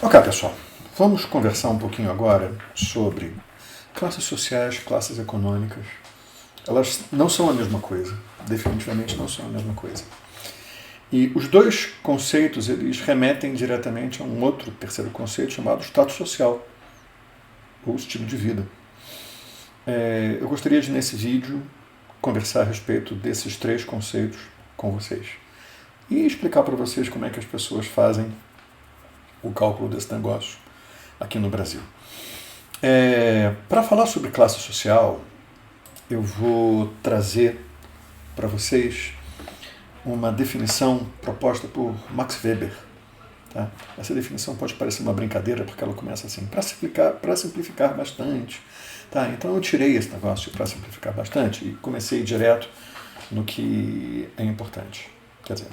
Ok, pessoal, vamos conversar um pouquinho agora sobre classes sociais, classes econômicas. Elas não são a mesma coisa, definitivamente não são a mesma coisa. E os dois conceitos, eles remetem diretamente a um outro terceiro conceito chamado status social, ou estilo de vida. Eu gostaria de, nesse vídeo, conversar a respeito desses três conceitos com vocês e explicar para vocês como é que as pessoas fazem o cálculo desse negócio aqui no Brasil. Para falar sobre classe social, eu vou trazer para vocês uma definição proposta por Max Weber. Tá? Essa definição pode parecer uma brincadeira, porque ela começa assim, para simplificar bastante. Tá? Então eu tirei esse negócio para simplificar bastante e comecei direto no que é importante. Quer dizer,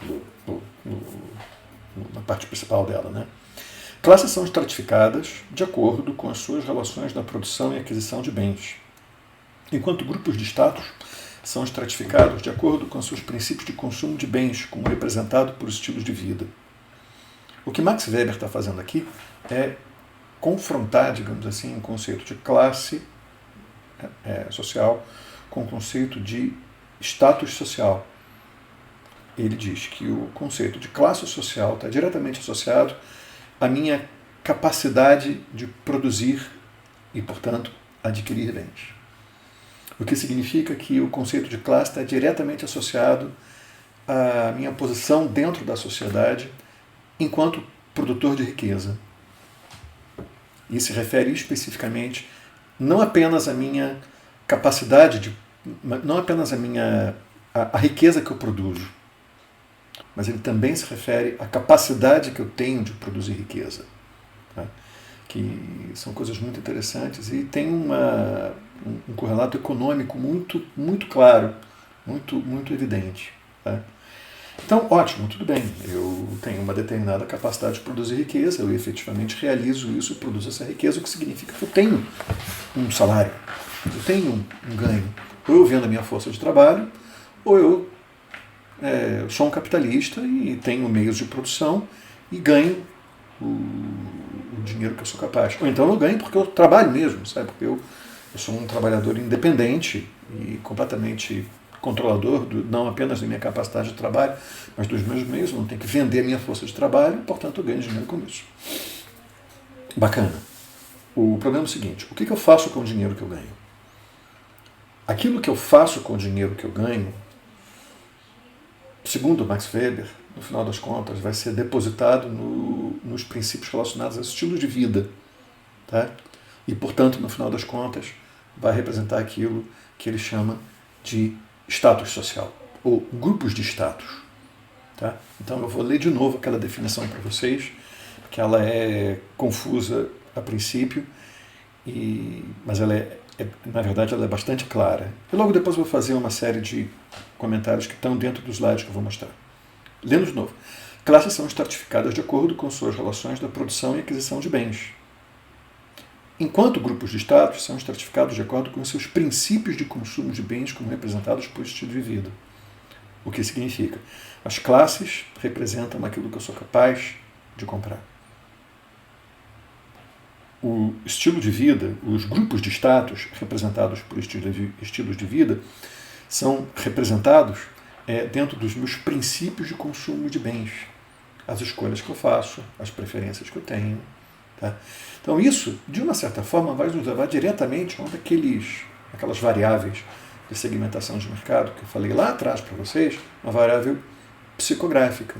na parte principal dela, né? Classes são estratificadas de acordo com as suas relações na produção e aquisição de bens, enquanto grupos de status são estratificados de acordo com seus princípios de consumo de bens, como representado por estilos de vida. O que Max Weber está fazendo aqui é confrontar, digamos assim, o conceito de classe social com o conceito de status social. Ele diz que o conceito de classe social está diretamente associado à minha capacidade de produzir e, portanto, adquirir bens. O que significa que o conceito de classe está diretamente associado à minha posição dentro da sociedade enquanto produtor de riqueza. E se refere especificamente não apenas à minha capacidade não apenas a riqueza que eu produzo, mas ele também se refere à capacidade que eu tenho de produzir riqueza. Tá? Que são coisas muito interessantes e tem um correlato econômico muito claro, muito evidente. Tá? Então, ótimo, tudo bem, eu tenho uma determinada capacidade de produzir riqueza, eu efetivamente realizo isso e produzo essa riqueza, o que significa que eu tenho um salário, eu tenho um ganho. Ou eu vendo a minha força de trabalho, ou eu sou um capitalista e tenho meios de produção e ganho o dinheiro que eu sou capaz. Ou então eu ganho porque eu trabalho mesmo, sabe? Porque eu sou um trabalhador independente e completamente controlador, não apenas da minha capacidade de trabalho, mas dos meus meios. Eu não tenho que vender a minha força de trabalho, portanto eu ganho dinheiro com isso. Bacana. O problema é o seguinte, o que eu faço com o dinheiro que eu ganho? Aquilo que eu faço com o dinheiro que eu ganho, segundo Max Weber, no final das contas, vai ser depositado nos princípios relacionados a estilo de vida. Tá? E, portanto, no final das contas, vai representar aquilo que ele chama de status social, ou grupos de status. Tá? Então eu vou ler de novo aquela definição para vocês, porque ela é confusa a princípio, mas ela na verdade ela é bastante clara. E logo depois eu vou fazer uma série de comentários que estão dentro dos slides que eu vou mostrar. Lendo de novo. Classes são estratificadas de acordo com suas relações da produção e aquisição de bens, enquanto grupos de status são estratificados de acordo com seus princípios de consumo de bens como representados por estilo de vida. O que significa? As classes representam aquilo que eu sou capaz de comprar. O estilo de vida, os grupos de status representados por estilos de vida, são representados dentro dos meus princípios de consumo de bens, as escolhas que eu faço, as preferências que eu tenho. Tá? Então isso, de uma certa forma, vai nos levar diretamente a uma aquelas variáveis de segmentação de mercado que eu falei lá atrás para vocês, uma variável psicográfica.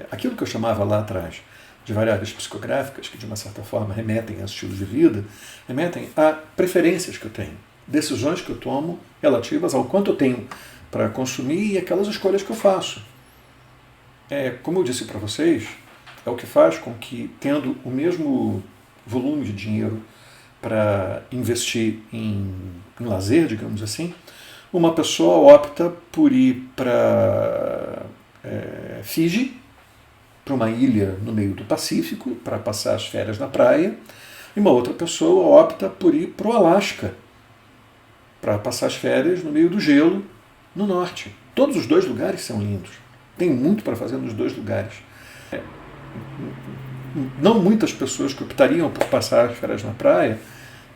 Aquilo que eu chamava lá atrás de variáveis psicográficas, que de uma certa forma remetem a estilos de vida, remetem a preferências que eu tenho, decisões que eu tomo relativas ao quanto eu tenho para consumir e aquelas escolhas que eu faço. Como eu disse para vocês, é o que faz com que, tendo o mesmo volume de dinheiro para investir em lazer, digamos assim, uma pessoa opta por ir para Fiji, para uma ilha no meio do Pacífico, para passar as férias na praia, e uma outra pessoa opta por ir para o Alasca, para passar as férias no meio do gelo, no norte. Todos os dois lugares são lindos. Tem muito para fazer nos dois lugares. não muitas pessoas que optariam por passar as férias na praia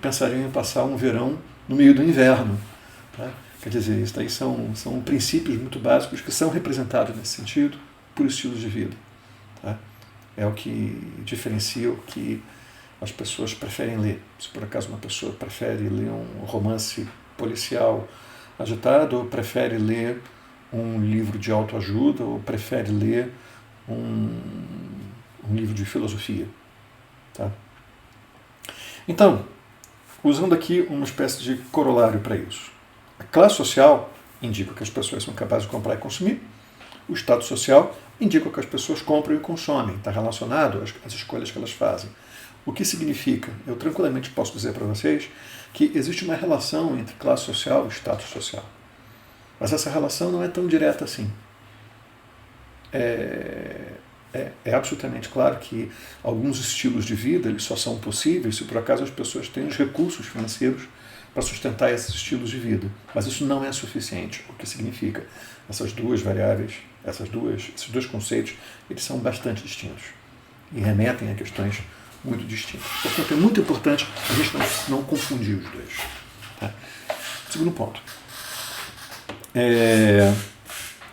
pensariam em passar um verão no meio do inverno. Tá? Quer dizer, isso daí são princípios muito básicos que são representados nesse sentido por estilos de vida. Tá? É o que diferencia o que as pessoas preferem ler. Se por acaso uma pessoa prefere ler um romance policial agitado, ou prefere ler um livro de autoajuda, ou prefere ler um livro de filosofia. Tá? Então, usando aqui uma espécie de corolário para isso. A classe social indica que as pessoas são capazes de comprar e consumir. O estado social indica que as pessoas compram e consomem. Está relacionado às escolhas que elas fazem. O que significa, eu tranquilamente posso dizer para vocês, que existe uma relação entre classe social e status social. Mas essa relação não é tão direta assim. É absolutamente claro que alguns estilos de vida eles só são possíveis se por acaso as pessoas têm os recursos financeiros para sustentar esses estilos de vida. Mas isso não é suficiente. O que significa? Essas duas variáveis, esses dois conceitos, eles são bastante distintos e remetem a questões muito distintas. Portanto, é muito importante a gente não confundir os dois. Tá? Segundo ponto.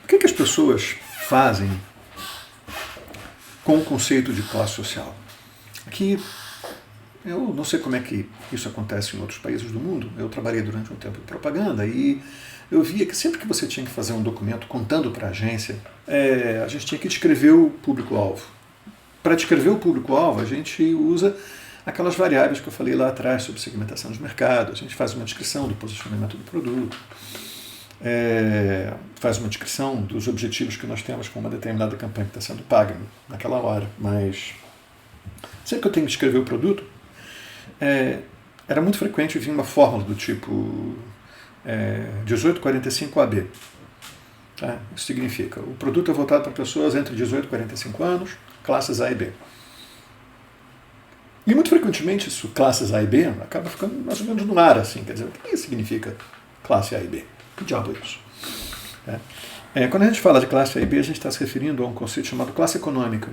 O que as pessoas fazem com o conceito de classe social? Aqui, eu não sei como é que isso acontece em outros países do mundo. Eu trabalhei durante um tempo em propaganda e eu via que sempre que você tinha que fazer um documento contando para a agência, a gente tinha que descrever o público-alvo. Para descrever o público-alvo, a gente usa aquelas variáveis que eu falei lá atrás sobre segmentação de mercado, a gente faz uma descrição do posicionamento do produto, faz uma descrição dos objetivos que nós temos com uma determinada campanha que está sendo paga naquela hora. Mas sempre que eu tenho que descrever o produto, era muito frequente vir uma fórmula do tipo 1845 AB. Tá? Isso significa, o produto é voltado para pessoas entre 18 e 45 anos, classes A e B. E muito frequentemente isso, classes A e B, acaba ficando mais ou menos no ar, assim, quer dizer, o que significa classe A e B? Que diabo é isso? Quando a gente fala de classe A e B, a gente está se referindo a um conceito chamado classe econômica.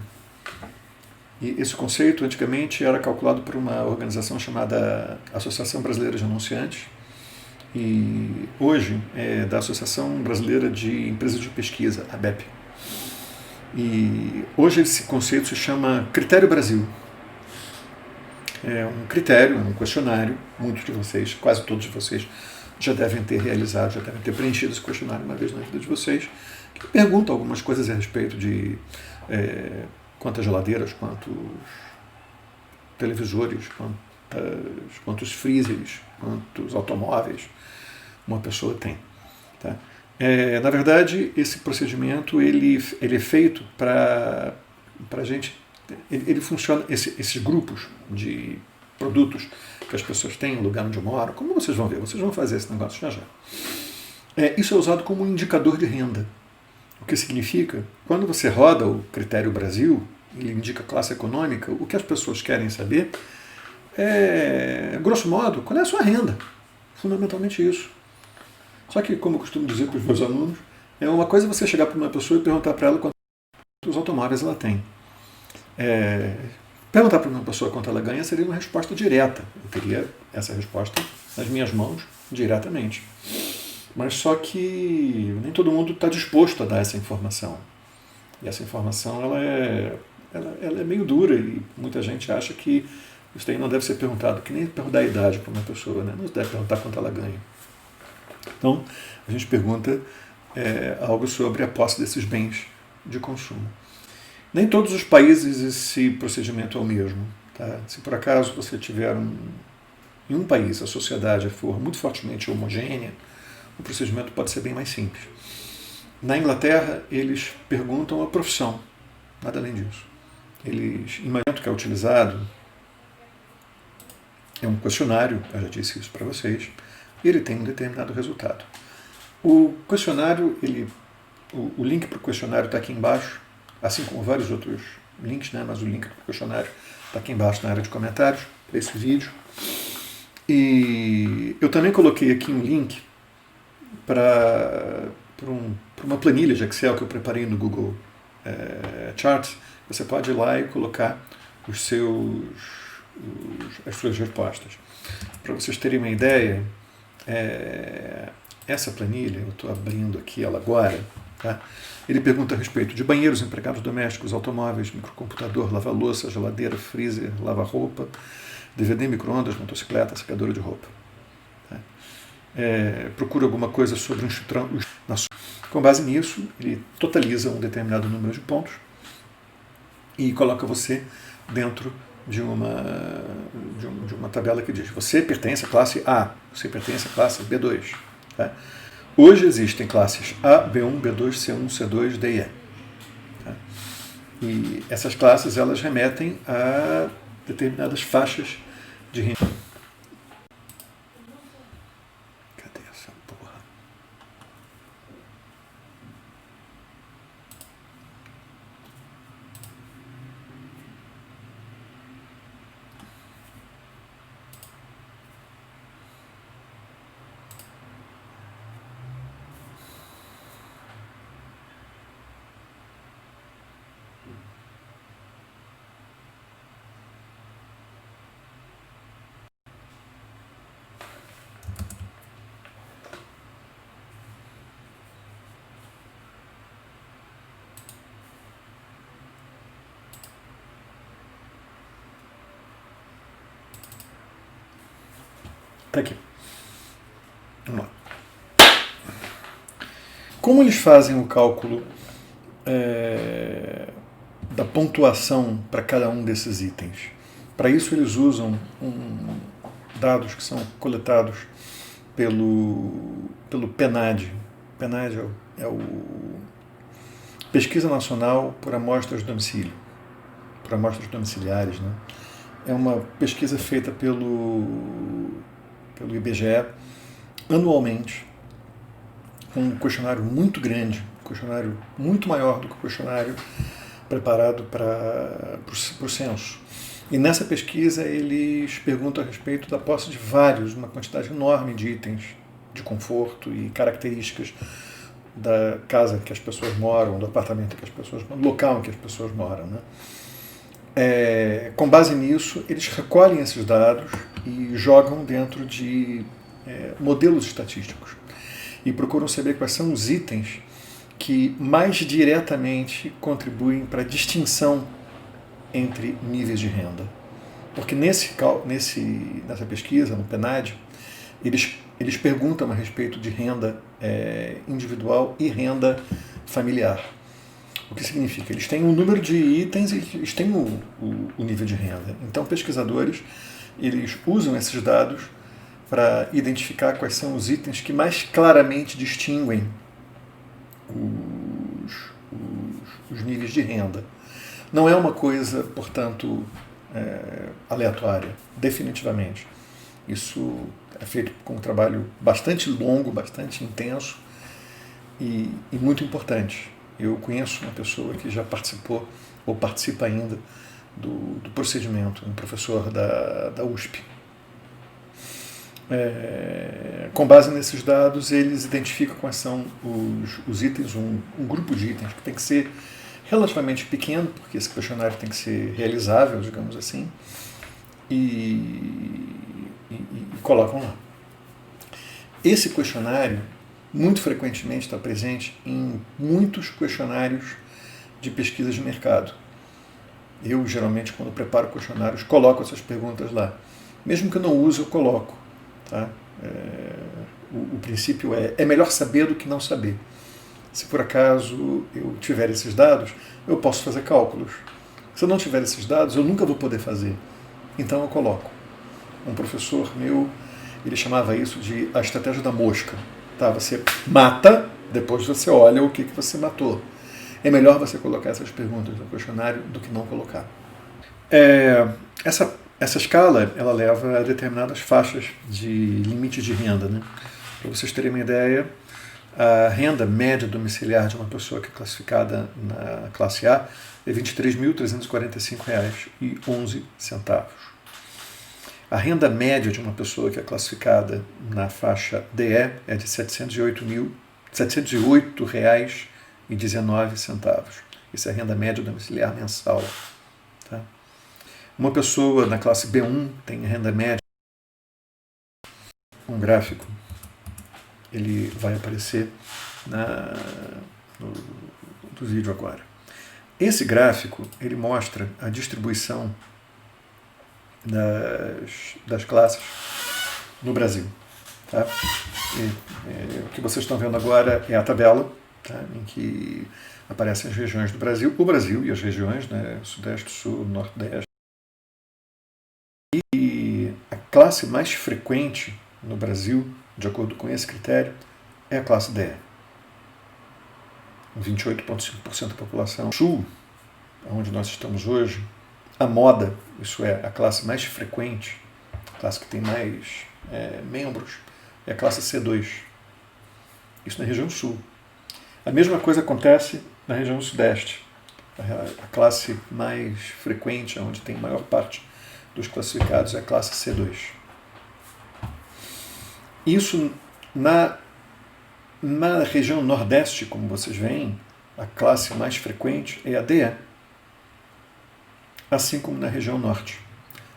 E esse conceito, antigamente, era calculado por uma organização chamada Associação Brasileira de Anunciantes, e hoje é da Associação Brasileira de Empresas de Pesquisa, a ABEP. E hoje esse conceito se chama Critério Brasil. É um critério, um questionário, muitos de vocês, quase todos de vocês, já devem ter realizado, já devem ter preenchido esse questionário uma vez na vida de vocês, que pergunta algumas coisas a respeito de quantas geladeiras, quantos televisores, quantos freezers, quantos automóveis uma pessoa tem. Tá? Na verdade, esse procedimento ele é feito para a gente. Ele funciona, esses grupos de produtos que as pessoas têm no lugar onde moram, como vocês vão ver, vocês vão fazer esse negócio já já. Isso é usado como um indicador de renda. O que significa, quando você roda o Critério Brasil, ele indica classe econômica, o que as pessoas querem saber grosso modo, qual é a sua renda. Fundamentalmente isso. Só que, como eu costumo dizer para os meus alunos, é uma coisa você chegar para uma pessoa e perguntar para ela quantos automóveis ela tem. Perguntar para uma pessoa quanto ela ganha seria uma resposta direta. Eu teria essa resposta nas minhas mãos diretamente. Mas só que nem todo mundo está disposto a dar essa informação. E essa informação ela é meio dura e muita gente acha que isso aí não deve ser perguntado, que nem perguntar a idade para uma pessoa, né? Não se deve perguntar quanto ela ganha. Então, a gente pergunta algo sobre a posse desses bens de consumo. Nem todos os países esse procedimento é o mesmo. Tá? Se por acaso você tiver em um país a sociedade for muito fortemente homogênea, o procedimento pode ser bem mais simples. Na Inglaterra, eles perguntam a profissão, nada além disso. O instrumento que é utilizado é um questionário, eu já disse isso para vocês, e ele tem um determinado resultado. O questionário, o link para o questionário está aqui embaixo, assim como vários outros links, né? Mas o link para o questionário está aqui embaixo na área de comentários para esse vídeo. E eu também coloquei aqui um link para uma planilha de Excel que eu preparei no Google Charts. Você pode ir lá e colocar as suas respostas. Para vocês terem uma ideia, essa planilha, eu estou abrindo aqui ela agora, tá? Ele pergunta a respeito de banheiros, empregados domésticos, automóveis, microcomputador, lava-louça, geladeira, freezer, lava-roupa, DVD, micro-ondas, motocicleta, secadora de roupa. Tá? Procura alguma coisa sobre um chutrão. Com base nisso, ele totaliza um determinado número de pontos e coloca você dentro de uma tabela que diz: você pertence à classe A, você pertence à classe B2. Tá? Hoje existem classes A, B1, B2, C1, C2, D e E. Tá? E essas classes elas remetem a determinadas faixas de renda. Cadê essa porra? Está aqui. Vamos lá. Como eles fazem o cálculo da pontuação para cada um desses itens? Para isso eles usam dados que são coletados pelo PNAD. PNAD é o Pesquisa Nacional por Amostras de Domicílio, por amostras domiciliares, né? É uma pesquisa feita pelo IBGE anualmente, com um questionário muito grande, um questionário muito maior do que o questionário preparado para o censo. E nessa pesquisa eles perguntam a respeito da posse de uma quantidade enorme de itens de conforto e características da casa em que as pessoas moram, do apartamento em que as pessoas moram, do local em que as pessoas moram, né? Com base nisso, eles recolhem esses dados e jogam dentro de modelos estatísticos e procuram saber quais são os itens que mais diretamente contribuem para a distinção entre níveis de renda. Porque nessa pesquisa, no PNAD, eles perguntam a respeito de renda individual e renda familiar. O que significa? Eles têm um número de itens e eles têm o nível de renda. Então, pesquisadores eles usam esses dados para identificar quais são os itens que mais claramente distinguem os níveis de renda. Não é uma coisa, portanto, aleatória, definitivamente. Isso é feito com um trabalho bastante longo, bastante intenso e muito importante. Eu conheço uma pessoa que já participou, ou participa ainda, do procedimento, um professor da USP. Com base nesses dados, eles identificam quais são os itens, um grupo de itens que tem que ser relativamente pequeno, porque esse questionário tem que ser realizável, digamos assim, e colocam lá. Esse questionário, muito frequentemente, está presente em muitos questionários de pesquisa de mercado. Eu, geralmente, quando preparo questionários, coloco essas perguntas lá. Mesmo que eu não use, eu coloco. Tá? O princípio é melhor saber do que não saber. Se por acaso eu tiver esses dados, eu posso fazer cálculos. Se eu não tiver esses dados, eu nunca vou poder fazer. Então eu coloco. Um professor meu, ele chamava isso de a estratégia da mosca. Tá? Você mata, depois você olha o que você matou. É melhor você colocar essas perguntas no questionário do que não colocar. Essa escala ela leva a determinadas faixas de limite de renda. Né? Para vocês terem uma ideia, a renda média domiciliar de uma pessoa que é classificada na classe A é R$ 23.345,11. A renda média de uma pessoa que é classificada na faixa DE é de R$ 708,19. Isso é a renda média domiciliar mensal. Tá? Uma pessoa na classe B1 tem renda média, um gráfico, ele vai aparecer no vídeo agora. Esse gráfico, ele mostra a distribuição das classes no Brasil. Tá? O que vocês estão vendo agora é a tabela, tá? Em que aparecem as regiões do Brasil, o Brasil e as regiões, né? Sudeste, Sul, Nordeste. E a classe mais frequente no Brasil, de acordo com esse critério, é a classe DE. 28,5% da população. Sul, onde nós estamos hoje, a moda, isso é, a classe mais frequente, a classe que tem mais membros, é a classe C2. Isso na região sul. A mesma coisa acontece na região sudeste. A classe mais frequente, onde tem maior parte dos classificados, é a classe C2. Isso na região nordeste, como vocês veem, a classe mais frequente é a DE, assim como na região norte.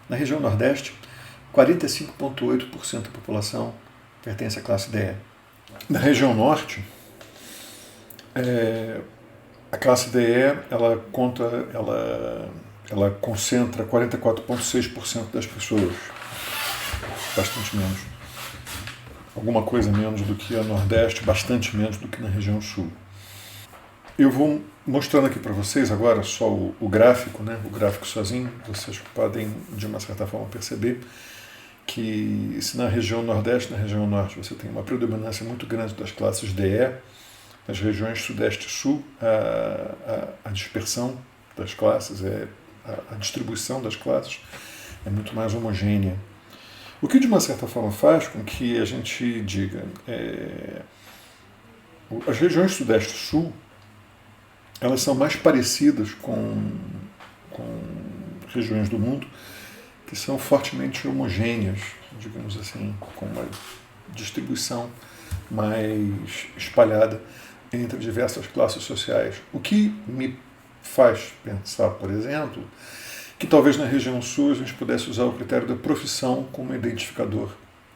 Na região nordeste, 45,8% da população pertence à classe DE. Na região norte, a classe DE ela concentra 44,6% das pessoas, bastante menos. Alguma coisa menos do que a Nordeste, bastante menos do que na região Sul. Eu vou mostrando aqui para vocês agora só o gráfico, né? O gráfico sozinho. Vocês podem, de uma certa forma, perceber que se na região Nordeste e na região Norte você tem uma predominância muito grande das classes DE, nas regiões Sudeste e Sul a dispersão das classes, a distribuição das classes é muito mais homogênea. O que de uma certa forma faz com que a gente diga as regiões Sudeste e Sul elas são mais parecidas com regiões do mundo que são fortemente homogêneas, digamos assim, com uma distribuição mais espalhada entre diversas classes sociais. O que me faz pensar, por exemplo, que talvez na região sul a gente pudesse usar o critério da profissão como identificador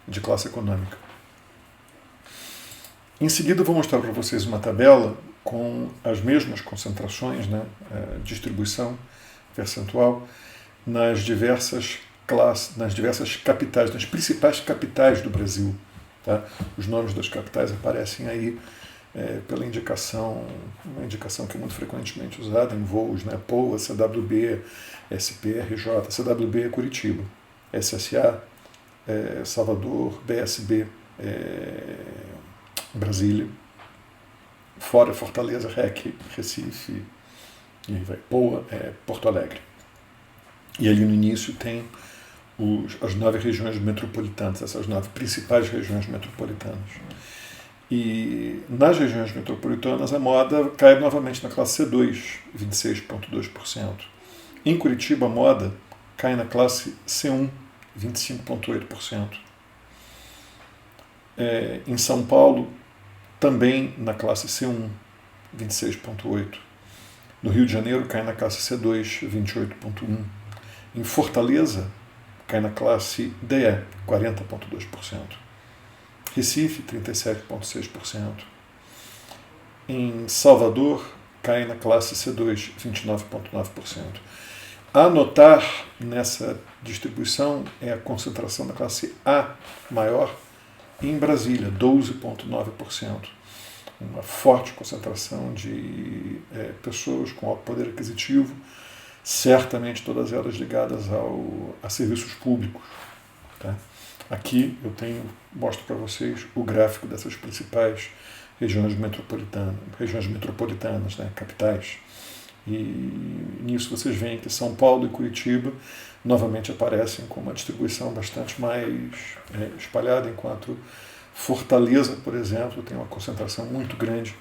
de classe econômica. Em seguida eu vou mostrar para vocês uma tabela com as mesmas concentrações, né, distribuição percentual, nas diversas classes, nas diversas capitais, nas principais capitais do Brasil. Tá? Os nomes das capitais aparecem aí pela indicação, uma indicação que é muito frequentemente usada em voos, né? POA, CWB, SPRJ, CWB é Curitiba, SSA, Salvador, BSB, Brasília, fora Fortaleza, REC, Recife, e aí vai, POA, Porto Alegre. E ali no início tem as 9 regiões metropolitanas, essas 9 principais regiões metropolitanas. E nas regiões metropolitanas a moda cai novamente na classe C2, 26,2%. Em Curitiba a moda cai na classe C1, 25,8%. Em São Paulo também na classe C1, 26,8%. No Rio de Janeiro cai na classe C2, 28,1%. Em Fortaleza cai na classe DE, 40,2%. Recife, 37,6%. Em Salvador, cai na classe C2, 29,9%. A notar nessa distribuição é a concentração da classe A maior em Brasília, 12,9%. Uma forte concentração de pessoas com alto poder aquisitivo, certamente todas elas ligadas a serviços públicos. Tá? Aqui eu mostro para vocês o gráfico dessas principais regiões metropolitanas, né, capitais. E nisso vocês veem que São Paulo e Curitiba novamente aparecem com uma distribuição bastante mais espalhada, enquanto Fortaleza, por exemplo, tem uma concentração muito grande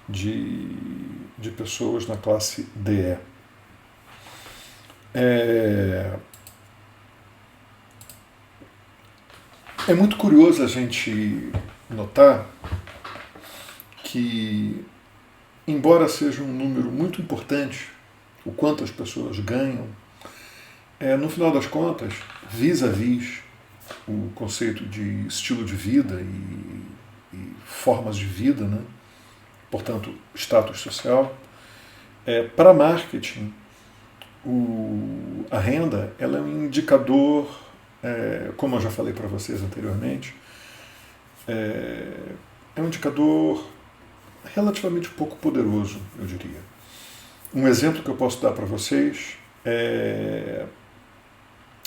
de pessoas na classe DE. É muito curioso a gente notar que, embora seja um número muito importante, o quanto as pessoas ganham, no final das contas, vis-à-vis o conceito de estilo de vida e formas de vida, né? Portanto, status social, para marketing, a renda ela é um indicador, como eu já falei para vocês anteriormente, é um indicador relativamente pouco poderoso, eu diria. Um exemplo que eu posso dar para vocês é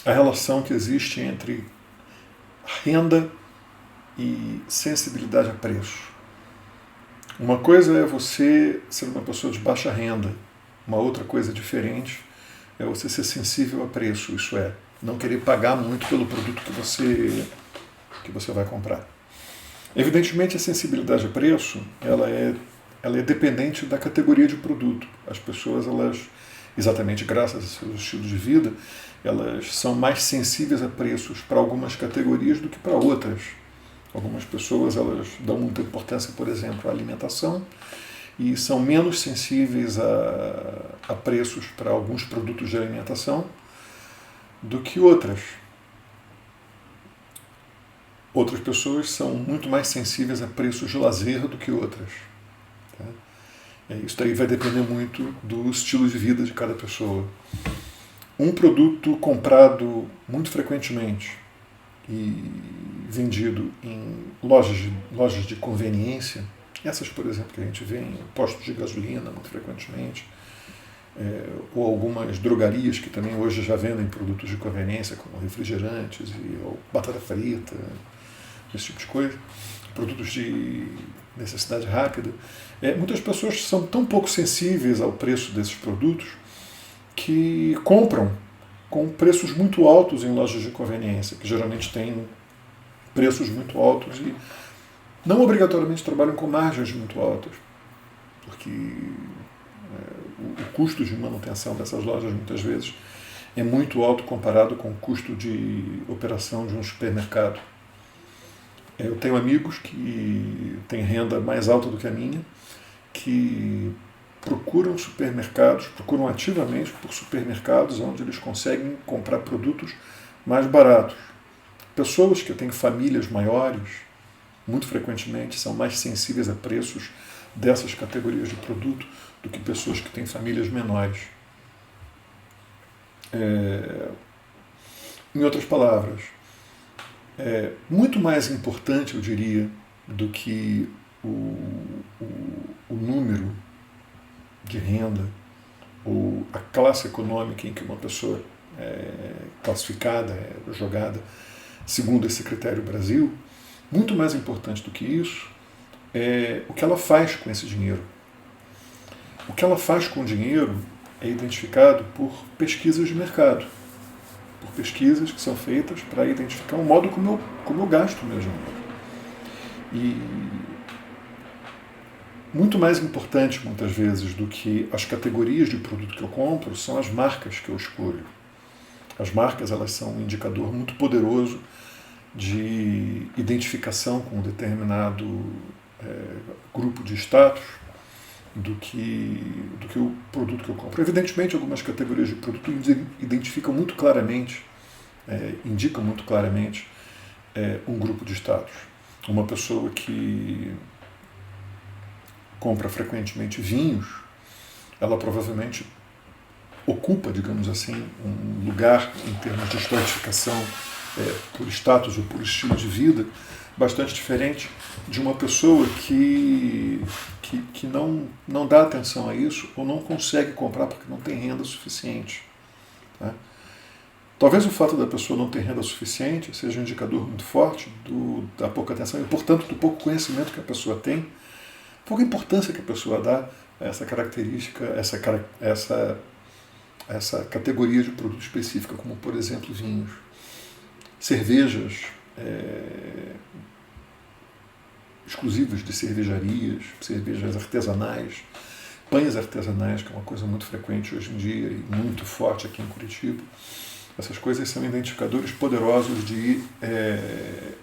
a relação que existe entre renda e sensibilidade a preço. Uma coisa é você ser uma pessoa de baixa renda, uma outra coisa diferente é você ser sensível a preço, isso é, não querer pagar muito pelo produto que você vai comprar. Evidentemente, a sensibilidade a preço ela é dependente da categoria de produto. As pessoas, elas, exatamente graças a seus estilos de vida, elas são mais sensíveis a preços para algumas categorias do que para outras. Algumas pessoas elas dão muita importância, por exemplo, à alimentação e são menos sensíveis a preços para alguns produtos de alimentação do que outras. Outras pessoas são muito mais sensíveis a preços de lazer do que outras. Tá? Isso daí vai depender muito do estilo de vida de cada pessoa. Um produto comprado muito frequentemente e vendido em lojas de conveniência, essas, por exemplo, que a gente vê em postos de gasolina muito frequentemente, ou algumas drogarias que também hoje já vendem produtos de conveniência, como refrigerantes ou batata frita, esse tipo de coisa, produtos de necessidade rápida. Muitas pessoas são tão pouco sensíveis ao preço desses produtos que compram com preços muito altos em lojas de conveniência, que geralmente têm preços muito altos e não obrigatoriamente trabalham com margens muito altas, porque o custo de manutenção dessas lojas muitas vezes é muito alto comparado com o custo de operação de um supermercado. Eu tenho amigos que têm renda mais alta do que a minha, que procuram ativamente por supermercados onde eles conseguem comprar produtos mais baratos. Pessoas que têm famílias maiores, muito frequentemente, são mais sensíveis a preços dessas categorias de produto do que pessoas que têm famílias menores. Em outras palavras, muito mais importante, eu diria, do que o número de renda ou a classe econômica em que uma pessoa é classificada, é jogada segundo esse critério Brasil, muito mais importante do que isso é o que ela faz com esse dinheiro. O que ela faz com o dinheiro é identificado por pesquisas de mercado, por pesquisas que são feitas para identificar o modo como eu gasto o meu dinheiro. E muito mais importante, muitas vezes, do que as categorias de produto que eu compro são as marcas que eu escolho. As marcas, elas são um indicador muito poderoso de identificação com um determinado grupo de status do que o produto que eu compro. Evidentemente, algumas categorias de produto identificam muito claramente, indicam muito claramente um grupo de status. Uma pessoa que compra frequentemente vinhos, ela provavelmente ocupa, digamos assim, um lugar em termos de estratificação por status ou por estilo de vida bastante diferente de uma pessoa que não dá atenção a isso ou não consegue comprar porque não tem renda suficiente. Tá? Talvez o fato da pessoa não ter renda suficiente seja um indicador muito forte da pouca atenção e, portanto, do pouco conhecimento que a pessoa tem, pouca importância que a pessoa dá a essa característica, essa categoria de produto específica, como, por exemplo, vinhos. Cervejas exclusivas de cervejarias, cervejas artesanais, pães artesanais, que é uma coisa muito frequente hoje em dia e muito forte aqui em Curitiba. Essas coisas são identificadores poderosos de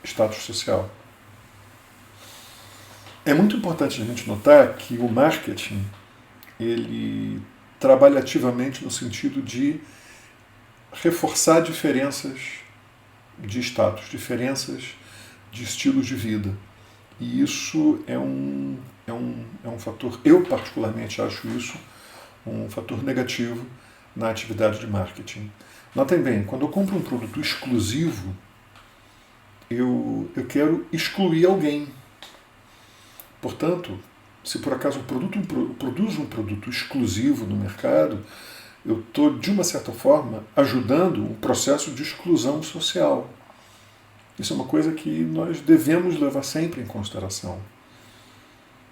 status social. É muito importante a gente notar que o marketing ele trabalha ativamente no sentido de reforçar diferenças de status, diferenças de estilos de vida. E isso é um fator, eu particularmente acho isso um fator negativo na atividade de marketing. Notem bem, quando eu compro um produto exclusivo, eu quero excluir alguém. Portanto, se por acaso o produto produz um produto exclusivo no mercado, eu estou, de uma certa forma, ajudando um processo de exclusão social. Isso é uma coisa que nós devemos levar sempre em consideração.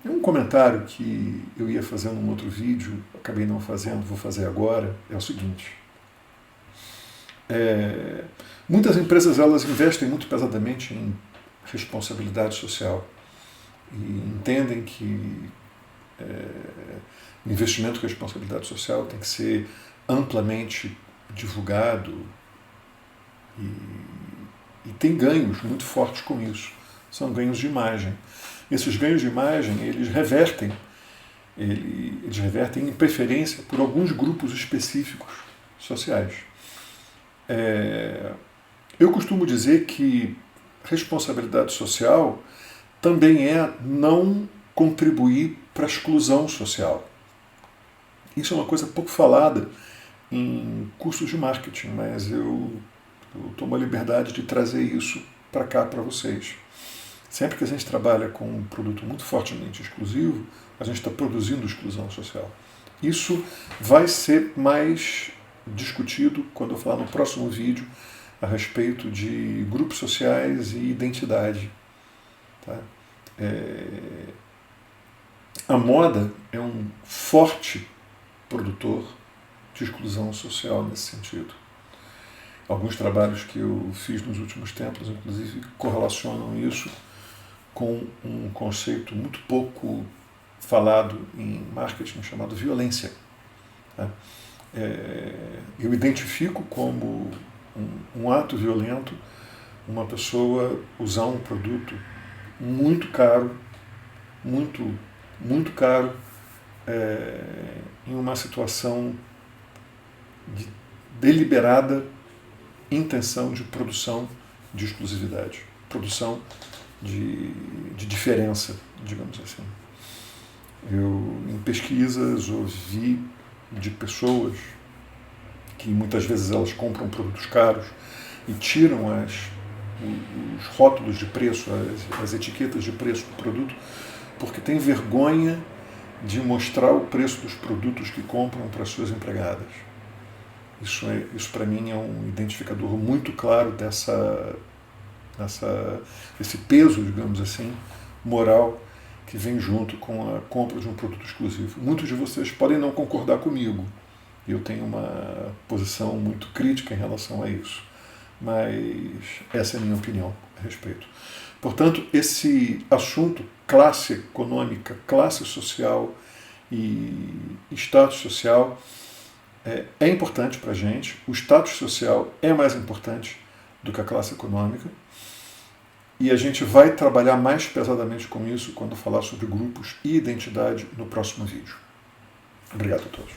É um comentário que eu ia fazer num outro vídeo, acabei não fazendo, vou fazer agora, é o seguinte. Muitas empresas elas investem muito pesadamente em responsabilidade social e entendem que o investimento em responsabilidade social tem que ser amplamente divulgado e tem ganhos muito fortes com isso. São ganhos de imagem. Esses ganhos de imagem, eles revertem em preferência por alguns grupos específicos sociais. Eu costumo dizer que responsabilidade social também é não contribuir para a exclusão social. Isso é uma coisa pouco falada em cursos de marketing, mas eu tomo a liberdade de trazer isso para cá para vocês. Sempre que a gente trabalha com um produto muito fortemente exclusivo, a gente está produzindo exclusão social. Isso vai ser mais discutido quando eu falar no próximo vídeo a respeito de grupos sociais e identidade. Tá? A moda é um forte produtor de exclusão social nesse sentido. Alguns trabalhos que eu fiz nos últimos tempos, inclusive, correlacionam isso com um conceito muito pouco falado em marketing chamado violência. Tá? Eu identifico como um ato violento uma pessoa usar um produto muito caro, muito caro, em uma situação de deliberada intenção de produção de exclusividade, produção de diferença, digamos assim. Eu, em pesquisas, ouvi de pessoas que muitas vezes elas compram produtos caros e tiram os rótulos de preço, as etiquetas de preço do produto, porque tem vergonha de mostrar o preço dos produtos que compram para suas empregadas. Isso para mim é um identificador muito claro desse peso, digamos assim, moral que vem junto com a compra de um produto exclusivo. Muitos de vocês podem não concordar comigo, eu tenho uma posição muito crítica em relação a isso, mas essa é a minha opinião a respeito. Portanto, esse assunto, classe econômica, classe social e status social, é importante para a gente. O status social é mais importante do que a classe econômica. E a gente vai trabalhar mais pesadamente com isso quando falar sobre grupos e identidade no próximo vídeo. Obrigado a todos.